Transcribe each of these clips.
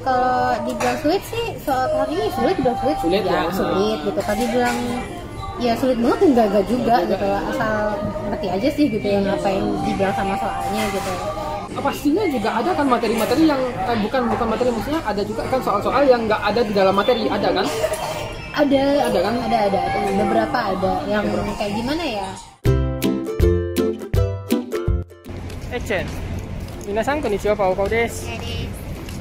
Kalau dibilang sulit sih soal tahun ini sulit ya, sulit gitu. Tadi bilang ya sulit banget enggak juga gitu, asal ngerti aja sih gitu yang apa yang dibilang sama soalnya gitu. Pastinya juga ada kan materi-materi yang bukan materi, maksudnya ada juga kan soal-soal yang nggak ada di dalam materi, ada kan? Ada kan? Ada beberapa ada yang kayak gimana ya? Action. Minasan konnichiwa, Pao desu.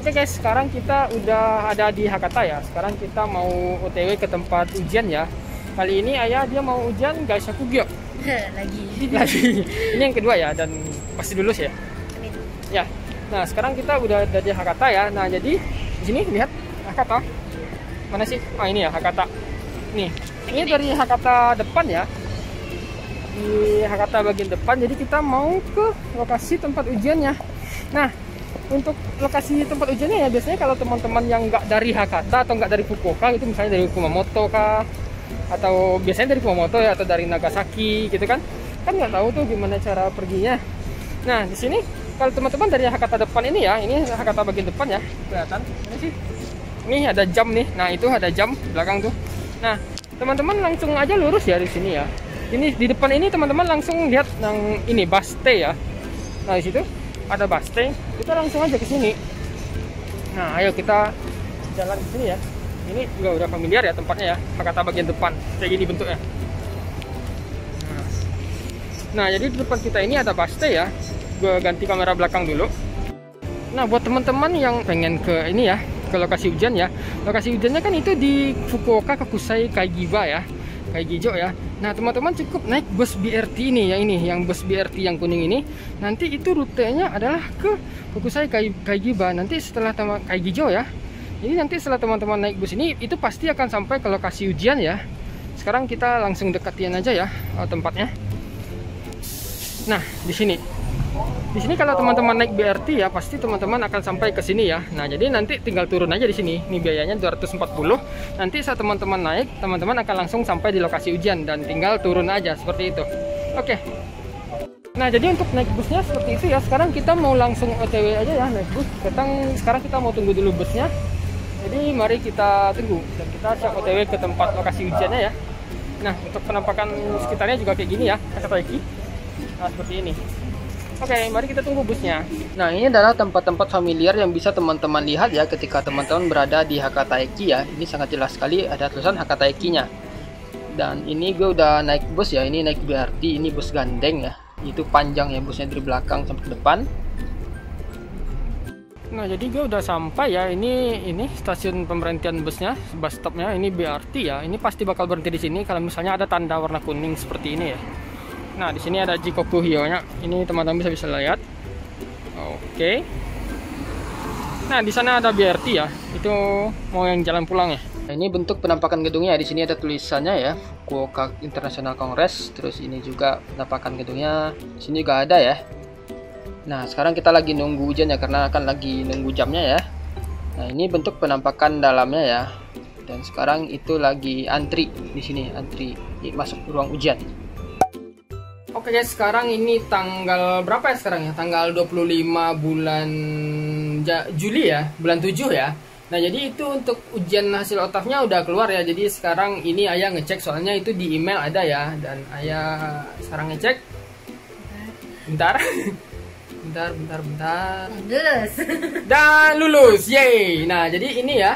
Oke guys, sekarang kita udah ada di Hakata ya. Sekarang kita mau OTW ke tempat ujian ya. Kali ini ayah dia mau ujian Gaishakugyo. Lagi. Ini yang kedua ya, dan pasti lulus ya. Ya. Nah, sekarang kita udah ada di Hakata ya. Nah, jadi di sini lihat Hakata. Mana sih? Ah, ini ya Hakata. Nih, ini dari Hakata depan ya. Di Hakata bagian depan, jadi kita mau ke lokasi tempat ujiannya. Nah, untuk lokasi tempat ujiannya ya biasanya kalau teman-teman yang nggak dari Hakata atau nggak dari Fukuoka gitu, misalnya dari Kumamoto kah, atau biasanya dari Kumamoto ya, atau dari Nagasaki gitu kan nggak tahu tuh gimana cara perginya. Nah, di sini kalau teman-teman dari Hakata depan ini ya, ini Hakata bagian depan ya, kelihatan ini sih, ini ada jam nih. Nah, itu ada jam belakang tuh. Nah, teman-teman langsung aja lurus ya di sini ya. Ini di depan ini teman-teman langsung lihat yang ini Baste ya. Nah, di situ ada Baste, kita langsung aja ke sini. Nah, ayo kita jalan ke sini ya. Ini juga udah familiar ya tempatnya ya, Hakata bagian depan kayak gini bentuknya. Nah, jadi di depan kita ini ada Baste ya. Gue ganti kamera belakang dulu. Nah, buat teman-teman yang pengen ke ini ya, ke lokasi ujian ya. Lokasi ujiannya kan itu di Fukuoka Kakusai Kaigiba ya, Kaigijo ya. Nah, teman-teman cukup naik bus BRT ini ya, ini yang bus BRT yang kuning ini. Nanti itu rutenya adalah ke Kakusai Kaigiba. Nanti setelah Kaigijo ya. Jadi nanti setelah teman-teman naik bus ini, itu pasti akan sampai ke lokasi ujian ya. Sekarang kita langsung deketin aja ya tempatnya. Nah, di sini. Di sini kalau teman-teman naik BRT ya, pasti teman-teman akan sampai ke sini ya. Nah, jadi nanti tinggal turun aja di sini. Ini biayanya 240. Nanti saat teman-teman naik, teman-teman akan langsung sampai di lokasi ujian dan tinggal turun aja seperti itu. Oke. Nah, jadi untuk naik busnya seperti itu ya. Sekarang kita mau langsung OTW aja ya naik bus. Sekarang kita mau tunggu dulu busnya. Jadi mari kita tunggu dan kita siap OTW ke tempat lokasi ujiannya ya. Nah, untuk penampakan sekitarnya juga kayak gini ya, Hakataiki. Nah, seperti ini. Oke, mari kita tunggu busnya. Nah, ini adalah tempat-tempat familiar yang bisa teman-teman lihat ya ketika teman-teman berada di Hakataiki ya. Ini sangat jelas sekali ada tulisan Hakataikinya. Dan ini gue udah naik bus ya, ini naik BRT, ini bus gandeng ya. Itu panjang ya busnya dari belakang sampai ke depan. Nah, jadi gue udah sampai ya. Ini stasiun pemberhentian busnya, bus stopnya. Ini BRT ya. Ini pasti bakal berhenti di sini kalau misalnya ada tanda warna kuning seperti ini ya. Nah, di sini ada Jikoku Hyo-nya. Ini teman-teman bisa lihat. Oke. Nah, di sana ada BRT ya. Itu mau yang jalan pulang ya. Nah, ini bentuk penampakan gedungnya. Di sini ada tulisannya ya, Fukuoka International Congress. Terus ini juga penampakan gedungnya. Di sini juga ada ya. Nah, sekarang kita lagi nunggu ujian ya, karena akan lagi nunggu jamnya ya. Nah, ini bentuk penampakan dalamnya ya. Dan sekarang itu lagi antri di sini, antri masuk ruang ujian. Oke guys, sekarang ini tanggal berapa ya sekarang ya? Tanggal 25 bulan Juli ya, bulan 7 ya. Nah, jadi itu untuk ujian hasil OTAF-nya udah keluar ya. Jadi sekarang ini ayah ngecek, soalnya itu di email ada ya. Dan ayah sekarang ngecek. Bentar. Bentar. Lulus. Dan lulus, yeay. Nah, jadi ini ya.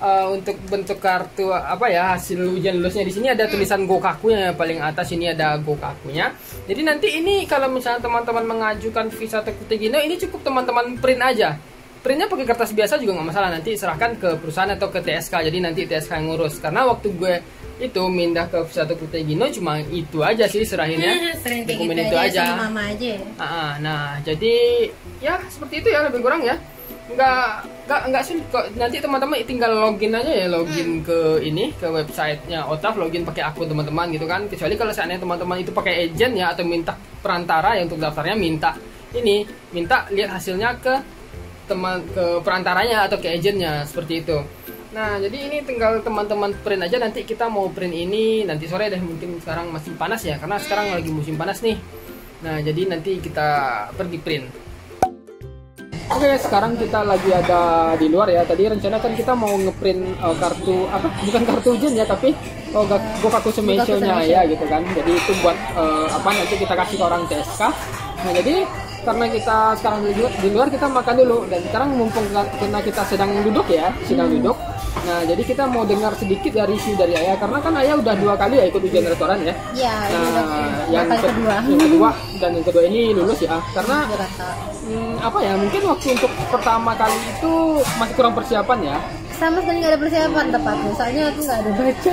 Untuk bentuk kartu apa ya hasil ujian lulusnya, di sini ada tulisan Gokaku-nya paling atas, ini ada Gokaku-nya. Jadi nanti ini kalau misalnya teman-teman mengajukan visa Tokutegi no, ini cukup teman-teman print aja. Printnya pakai kertas biasa juga nggak masalah, nanti serahkan ke perusahaan atau ke TSK. Jadi nanti TSK yang ngurus. Karena waktu gue itu mindah ke visa Tokutegi no cuma itu aja sih serahinnya. Dokumen gitu itu aja. Sama mama aja ya? Nah, jadi ya seperti itu ya lebih kurang ya. Enggak sulit kok. Nanti teman-teman tinggal login aja ya, login ke ini, ke websitenya OTAF, login pakai akun teman-teman gitu kan. Kecuali kalau seandainya teman-teman itu pakai agent ya, atau minta perantara ya untuk daftarnya, minta lihat hasilnya ke perantaranya atau ke agentnya seperti itu. Nah, jadi ini tinggal teman-teman print aja. Nanti kita mau print ini nanti sore deh, mungkin sekarang masih panas ya, karena sekarang lagi musim panas nih. Nah, jadi nanti kita pergi print. Oke, sekarang kita lagi ada di luar ya. Tadi rencana kan kita mau ngeprint kartu apa? Bukan kartu ujian ya, tapi Gokaku Sumeisho-nya ya gitu kan. Jadi itu buat apa nanti kita kasih ke orang TSK. Nah, jadi karena kita sekarang di luar kita makan dulu, dan sekarang mumpung karena kita sedang duduk ya, duduk. Nah, jadi kita mau dengar sedikit ya review dari Ayah, karena kan Ayah udah 2 kali ya ikut ujian restoran ya. Iya, nah, yang kedua. Yang kedua dan yang kedua ini lulus ya. Karena apa ya? Mungkin waktu untuk pertama kali itu masih kurang persiapan ya. Sama sekali nggak ada persiapan tepatnya, soalnya aku nggak ada baca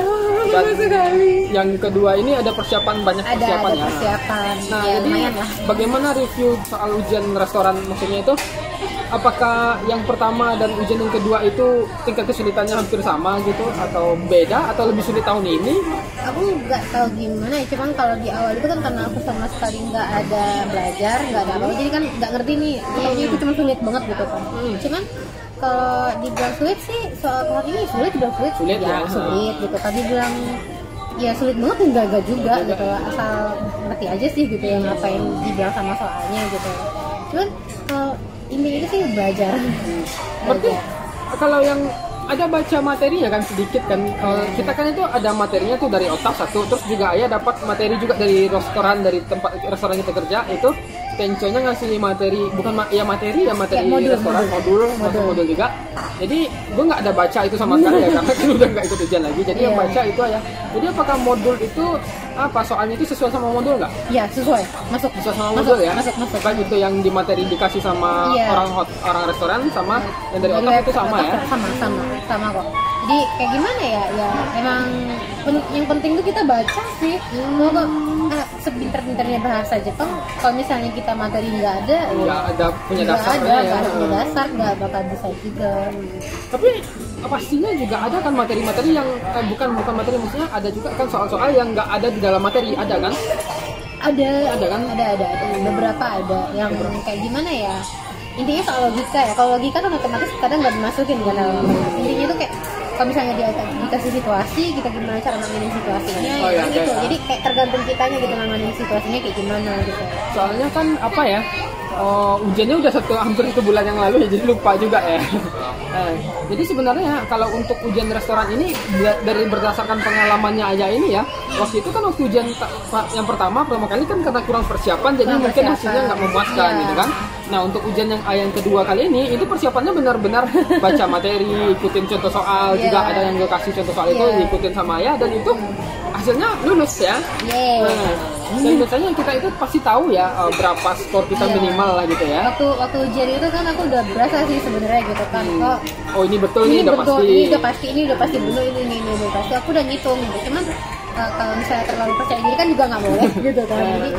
sama sekali. Yang kedua ini ada persiapan, banyak persiapan ada ya. Persiapan. Nah, ya, jadi bagaimana review soal ujian restoran, maksudnya itu? Apakah yang pertama dan ujian yang kedua itu tingkat kesulitannya hampir sama gitu, atau beda, atau lebih sulit tahun ini? Aku nggak tahu gimana ya, cuman kalau di awal itu kan karena aku sama sekali nggak ada belajar, nggak ada apa-apa, jadi kan nggak ngerti nih, pokoknya itu cuma sulit banget gitu kan. Cuman kalau dibilang sulit sih, soal hari ini sulit ya, sulit gitu. Tadi bilang ya sulit banget, enggak juga gitu, asal ngerti aja sih gitu yang apa yang dibilang sama soalnya gitu. Cuman kalau ini sih belajar. Berarti kalau yang ada baca materinya kan sedikit kan, kita kan itu ada materinya tuh dari otak satu, terus juga Ayah dapat materi juga dari restoran, dari tempat restoran kita kerja itu. Kenconya ngasih materi, bukan materi ya modul, restoran, modul juga. Jadi gue nggak ada baca itu sama sekali ya, karena kan udah nggak ikut ujian lagi. Jadi yang baca itu ya. Jadi apakah modul itu apa soalnya itu sesuai sama modul nggak? Iya, sesuai. Masuk sama modul ya. Masuk. Baik itu yang di materi dikasih sama orang restoran, sama yang dari otak itu sama ya. Sama kok. Jadi kayak gimana ya? Ya emang yang penting tuh kita baca sih. Mau kok sepinter-pinternya bahasa Jepang, kalau misalnya kita materi nggak ada, punya dasarnya ya. Punya dasar nggak bakal bisa juga. Tapi pastinya juga ada kan materi-materi yang bukan materi, maksudnya ada juga kan soal-soal yang nggak ada di dalam materi, ada kan? Ada kan? Ada. Beberapa ada yang kayak gimana ya? Intinya soal logika ya. Kalau logika kan otomatis kadang nggak dimasukin kan dalam. Intinya tuh kayak kalau misalnya dikasih situasi, kita gimana cara nanganin situasinya, gitu. Jadi kayak tergantung kitanya gitu nanganin situasinya kayak gimana gitu. Soalnya kan apa ya? Ujiannya udah hampir 1 bulan yang lalu ya, jadi lupa juga ya. Jadi sebenarnya kalau untuk ujian restoran ini dari berdasarkan pengalamannya Ayah ini ya, waktu itu kan waktu ujian yang pertama kali kan karena kurang persiapan, jadi mungkin hasilnya nggak memuaskan gitu kan. Nah, untuk ujian yang yang kedua kali ini itu persiapannya benar-benar baca materi, ikutin contoh soal, juga ada yang gue kasih contoh soal itu diikutin sama Ayah, dan itu hasilnya lulus ya. Dan biasanya kita itu pasti tahu ya berapa skor kita minimal lah gitu ya. Waktu ujian itu kan aku udah berasa sih sebenarnya gitu kan. Oh ini betul, ini udah pasti. Ini udah pasti bener, ini udah pasti. Aku udah ngitung gitu. Cuman kalau misalnya terlalu percaya diri kan juga nggak boleh gitu kan. Jadi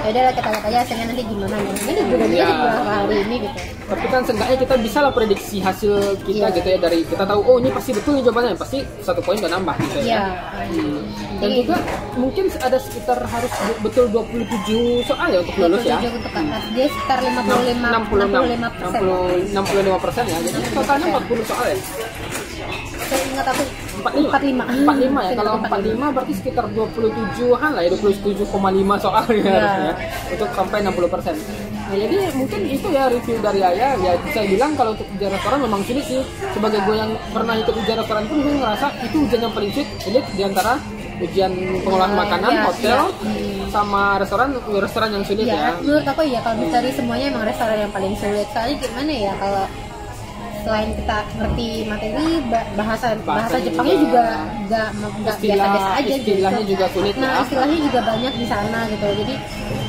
ya udahlah, kita lihat aja hasilnya nanti gimana. Ini juga dia beberapa hari ini gitu. Tapi kan seenggaknya kita bisa lah prediksi hasil kita gitu ya, dari kita tahu ini pasti betul nih jawabannya, pasti 1 poin udah nambah gitu ya. Dan juga mungkin ada sekitar harus betul 27 soal ya untuk lulus ya. Dia sekitar 65% ya. Jadi totalnya 40 soal ya. Saya ingat aku 45 ya. Kalau 45 berarti sekitar 27-an lah ya, 27,5 soal ya harusnya untuk sampai 60%. Nah, jadi mungkin itu ya review dari Ayah. Ya saya bilang kalau untuk ujian restoran memang sulit sih. Sebagai gue yang pernah ikut ujian restoran pun gue ngerasa itu ujian yang paling sulit di antara ujian pengolahan makanan, hotel, sama restoran yang sulit ya. Menurut aku ya, kalau dari semuanya emang restoran yang paling sulit. Soalnya gimana ya, kalau selain kita ngerti materi, bahasa Jepangnya juga nggak biasa-biasa aja gitu. Istilahnya juga sulit. Nah, istilahnya juga banyak di sana gitu. Jadi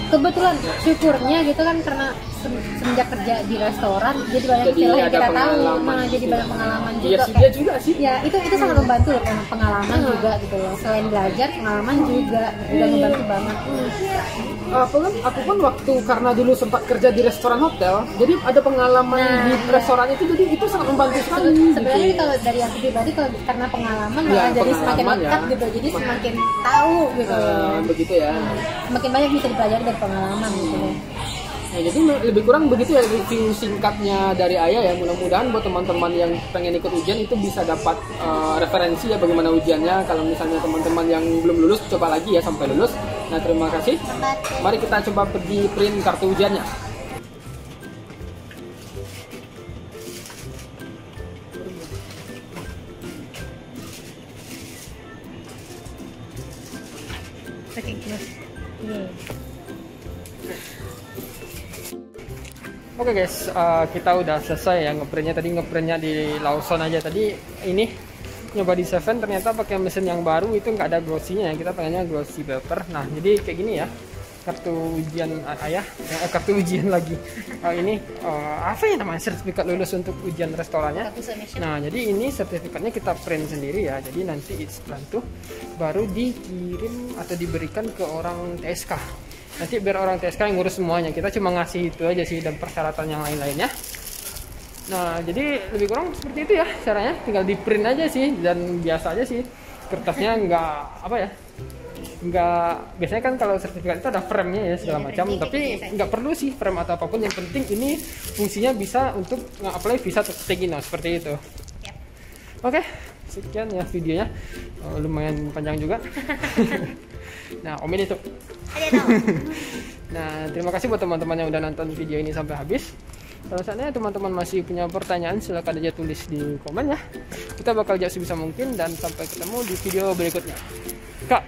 kebetulan syukurnya gitu kan, karena semenjak kerja di restoran jadi banyak istilah yang kita tahu, jadi banyak pengalaman juga. Iya juga sih. Ya itu sangat membantu loh, pengalaman juga gitu loh. Selain belajar, pengalaman juga udah membantu banget. Aku pun waktu karena dulu sempat kerja di restoran hotel, jadi ada pengalaman di restoran itu, jadi itu sangat membantu sekali. Sebenarnya gitu. Kalau dari aku pribadi, kalau karena pengalaman malah jadi semakin lekat gitu, jadi semakin tahu gitu. Begitu ya. Semakin banyak bisa dipelajari dari pengalaman gitu. Nah, jadi lebih kurang begitu ya review singkatnya dari Ayah ya. Mudah-mudahan buat teman-teman yang pengen ikut ujian itu bisa dapat referensi ya bagaimana ujiannya. Kalau misalnya teman-teman yang belum lulus, coba lagi ya sampai lulus. Nah, terima kasih. Mari kita coba pergi print kartu ujiannya. pakai gloss. Yeah. Oke guys, kita udah selesai ya ngeprintnya. Tadi ngeprintnya di Lawson aja. Tadi ini nyoba di Seven, ternyata pakai mesin yang baru itu nggak ada glossy-nya ya. Kita pengennya glossy paper. Nah jadi kayak gini ya, kartu ujian ayah, kartu ujian lagi. Ini apa ya namanya, sertifikat lulus untuk ujian restorannya. Nah jadi ini sertifikatnya kita print sendiri ya. Jadi nanti setelah itu baru dikirim atau diberikan ke orang TSK. Nanti biar orang TSK yang ngurus semuanya, kita cuma ngasih itu aja sih dan persyaratan yang lain-lainnya. Nah jadi lebih kurang seperti itu ya caranya, tinggal di print aja sih, dan biasa aja sih kertasnya nggak apa ya, nggak, biasanya kan kalau sertifikat itu ada frame-nya ya segala macam, tapi nggak perlu sih frame atau apapun, yang penting ini fungsinya bisa untuk nge-apply visa atau Tegino seperti itu. Oke, sekian ya videonya, lumayan panjang juga. Nah Om ini tuh. Nah terima kasih buat teman-teman yang udah nonton video ini sampai habis. Kalau seandainya teman-teman masih punya pertanyaan, silahkan aja tulis di komen ya. Kita bakal jawab sebisa mungkin, dan sampai ketemu di video berikutnya. Kak.